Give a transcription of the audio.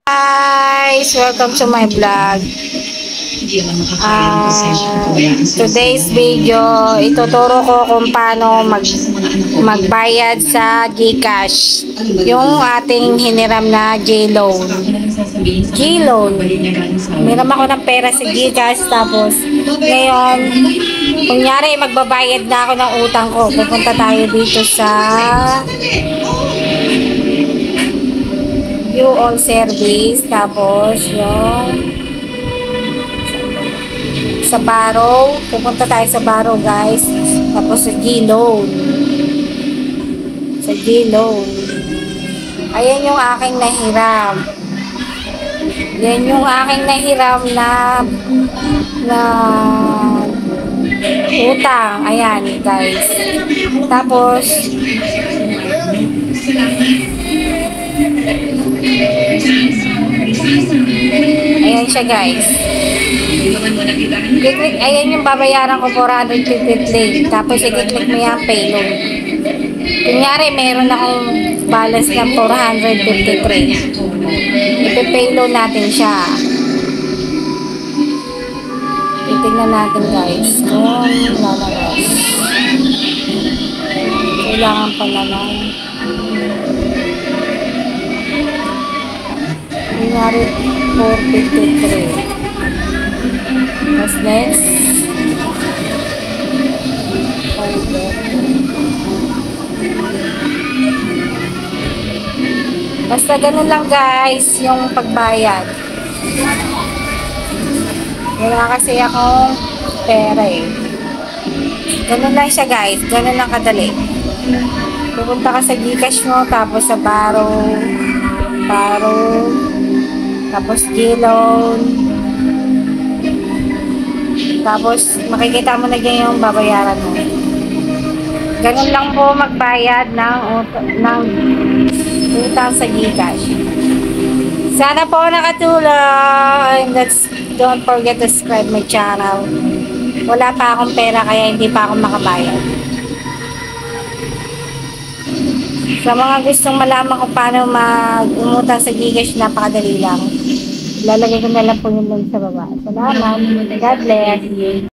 Guys, welcome to my vlog. Today's video, ituturo ko kung paano magbayad sa GCash. Yung ating hiniram na J-Loan. J-Loan. Hiniram ako ng pera sa GCash, tapos ngayon, kunyari magbabayad na ako ng utang ko. Pupunta tayo dito sa view all service, tapos yung sa Barrow, pupunta tayo sa Barrow guys, tapos sa G-Loan, ayan yung aking nahiram, yan yung aking nahiram na utang, ayan guys, tapos ayan siya guys. Click, ayan yung babayaran ko 453. Tapos i-click mo yung payload. Kunyari meron akong balance ng 453. Ipi-payload natin siya. Titignan natin guys kung lalabas. Kailangan pala lang. Kunyari 453. Tapos next. Basta ganun lang guys yung pagbayad. Wala kasi akong pera eh. Ganun lang siya guys. Ganun lang kadali. Pupunta ka sa GCash mo, tapos sa Barrow, tapos G-Loan, tapos makikita mo na dyan yung babayaran mo. Ganun lang po magbayad ng utang sa GCash. Sana po nakatulong. Don't forget to subscribe my channel. Wala pa akong pera kaya hindi pa ako makabayad. Sa mga gustong malaman kung paano umutang sa GCash, napakadali lang. Lalagay ko na lang po yung link sa baba. Salamat. God bless.